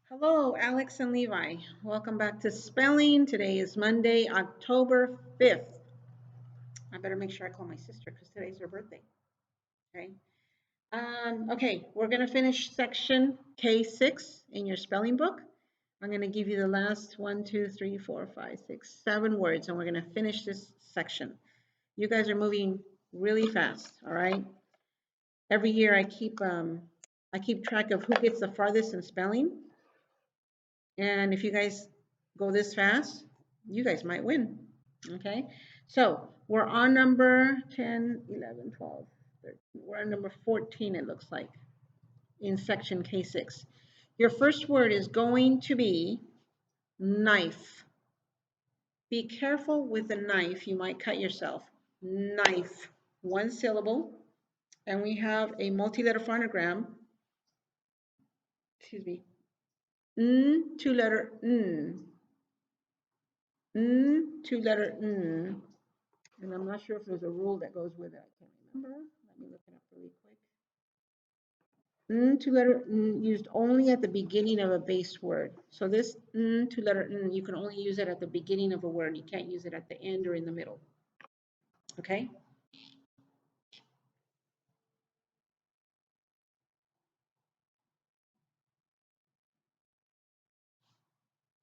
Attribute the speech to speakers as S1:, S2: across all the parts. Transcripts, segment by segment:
S1: Hello, Alex and Levi. Welcome back to spelling. Today is Monday, October 5th. I better make sure I call my sister because today's her birthday. Okay. Okay, we're going to finish section K6 in your spelling book. I'm going to give you the last 7 words, and we're going to finish this section. You guys are moving really fast, all right? Every year I keep track of who gets the farthest in spelling. And if you guys go this fast, you guys might win. Okay. So we're on number 10, 11, 12, 13. We're on number 14, it looks like, in section K6. Your first word is going to be knife. Be careful with the knife. You might cut yourself. Knife. One syllable. And we have a multi-letter phonogram. Excuse me. N, two-letter N. N, two-letter N. And I'm not sure if there's a rule that goes with it. I can't remember. Let me look it up really quick. N, two-letter N, used only at the beginning of a base word. So this N, two-letter N, you can only use it at the beginning of a word. You can't use it at the end or in the middle. Okay?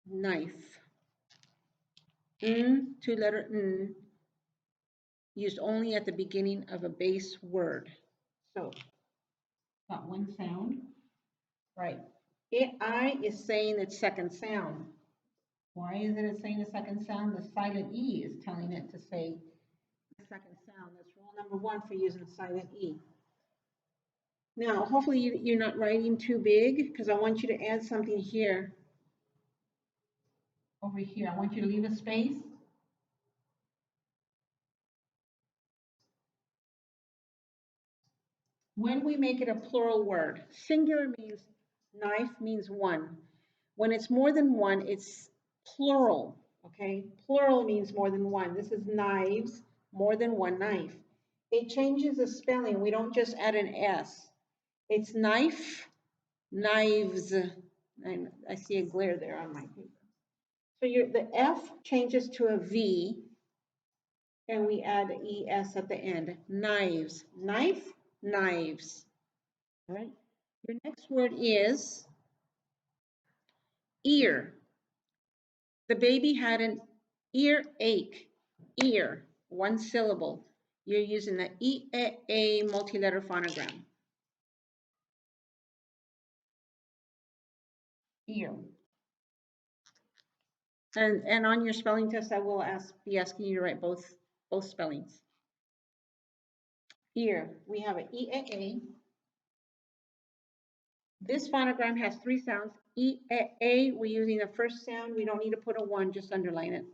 S1: Knife. N, two-letter N, used only at the beginning of a base word. So, got one sound. Right. I is saying its second sound. Why is it saying the second sound? The silent E is telling it to say the second sound. That's rule number one for using silent E. Now, hopefully you're not writing too big because I want you to add something here. Over here, I want you to leave a space. When we make it a plural word, singular means knife means one. When it's more than one, it's plural, okay? Plural means more than one. This is knives, more than one knife. It changes the spelling. We don't just add an S. It's knife, knives. I see a glare there on my paper. So the F changes to a V, and we add ES at the end. Knives, knife, knives. All right. Your next word is ear. The baby had an earache. Ear, one syllable. You're using the E-A multi-letter phonogram. Ear. And on your spelling test, I will be asking you to write both spellings. Ear, we have an E-A. This phonogram has three sounds. E-A, we're using the first sound. We don't need to put a one, just underline it.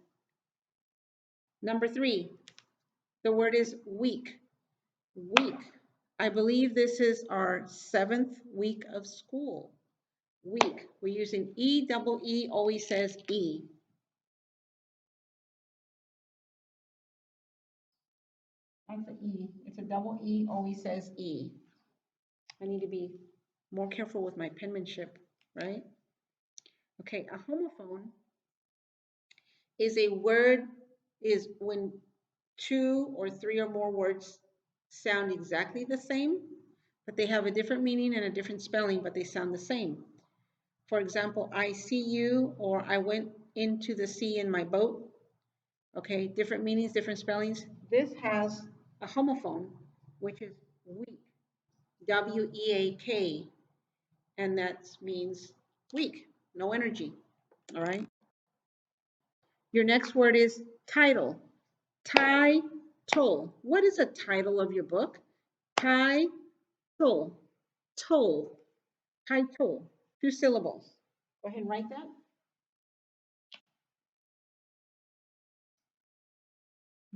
S1: Number 3, the word is week. Week. I believe this is our 7th week of school. Week. We're using E, double E, always says E. That's an E. It's a double E, always says E. I need to be more careful with my penmanship, right? Okay, a homophone is a word, is when 2 or 3 or more words sound exactly the same, but they have a different meaning and a different spelling, but they sound the same. For example, I see you, or I went into the sea in my boat. Okay, different meanings, different spellings. This has a homophone, which is weak, W-E-A-K, and that means weak, no energy, all right? Your next word is title. Title. What is a title of your book? Title. Toll. Title. 2 syllables. Go ahead and write that.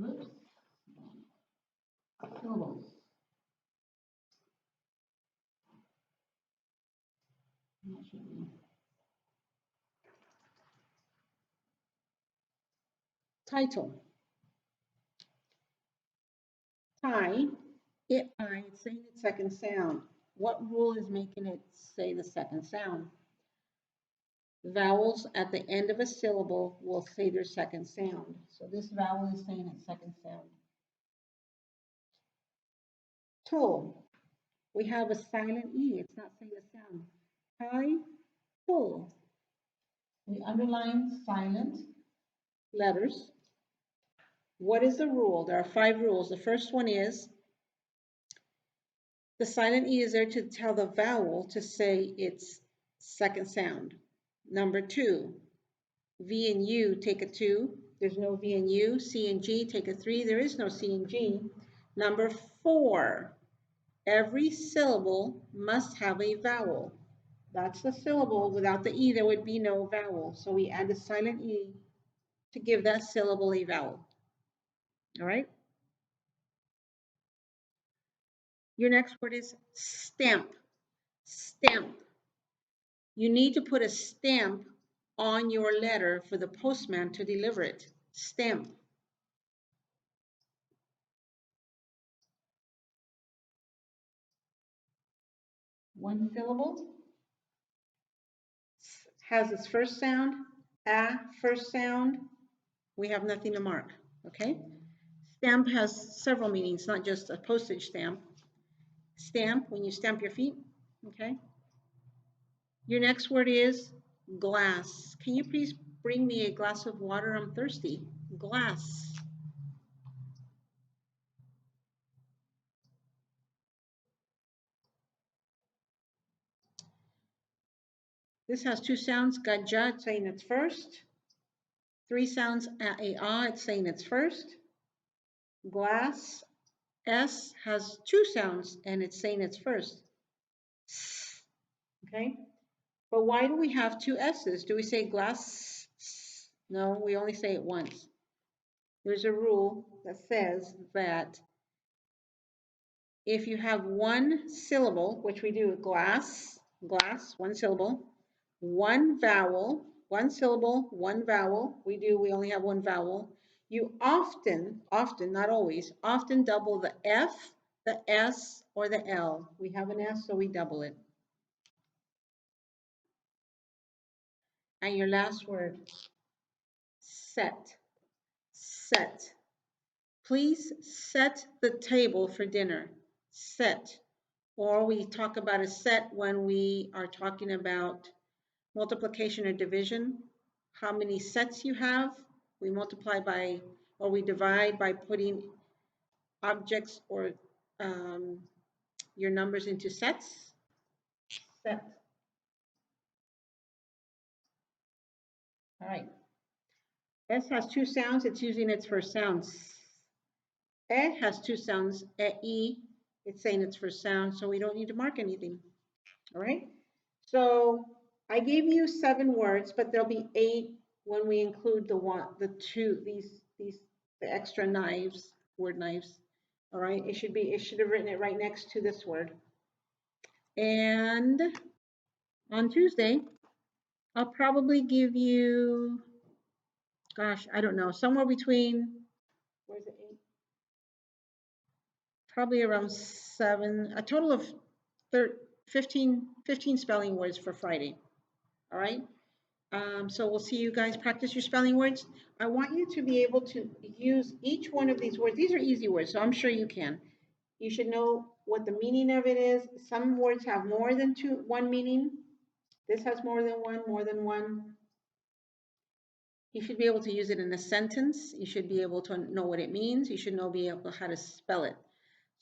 S1: Oops. Syllables. Title. Tie. It's saying its second sound. What rule is making it say the second sound? Vowels at the end of a syllable will say their second sound. So this vowel is saying its second sound. Tull. We have a silent E. It's not saying a sound. Hi, tull. We underline silent letters. What is the rule? There are 5 rules. The first one is the silent E is there to tell the vowel to say its second sound. Number 2, V and U take a 2. There's no V and U. C and G take a 3. There is no C and G. Number 4, every syllable must have a vowel. That's the syllable. Without the E, there would be no vowel. So we add the silent E to give that syllable a vowel. All right? Your next word is stamp. Stamp. You need to put a stamp on your letter for the postman to deliver it. Stamp. One syllable. Has its first sound. A, first sound. We have nothing to mark. Okay? Stamp has several meanings, not just a postage stamp. Stamp, when you stamp your feet. Okay? Your next word is glass. Can you please bring me a glass of water? I'm thirsty. Glass. This has 2 sounds. Gaja, it's saying it's first. 3 sounds. A, it's saying it's first. Glass. S has 2 sounds and it's saying it's first. Okay? But why do we have 2 S's? Do we say glass? No, we only say it once. There's a rule that says that if you have one syllable, which we do, glass, glass, one syllable, one vowel, one syllable, one vowel, we only have one vowel. You often, not always, often double the F, the S, or the L. We have an S, so we double it. And your last word, set, set. Please set the table for dinner, set. Or we talk about a set when we are talking about multiplication or division. How many sets you have, we multiply by, or we divide by putting objects or your numbers into sets. Set. All right. S has 2 sounds. It's using its first sound. E has 2 sounds. E, it's saying its first sound, so we don't need to mark anything. All right. So I gave you 7 words, but there'll be 8 when we include the 2, the extra knives, word knives. All right. It should have written it right next to this word. And on Tuesday, I'll probably give you, gosh, I don't know, somewhere between, where's it, 8? Probably around 7, a total of 15 spelling words for Friday. All right. So we'll see you guys practice your spelling words. I want you to be able to use each one of these words. These are easy words, so I'm sure you can. You should know what the meaning of it is. Some words have more than one meaning. This has more than one. You should be able to use it in a sentence. You should be able to know what it means. You should be able how to spell it.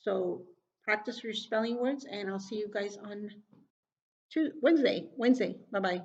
S1: So practice your spelling words, and I'll see you guys on Wednesday. Bye-bye.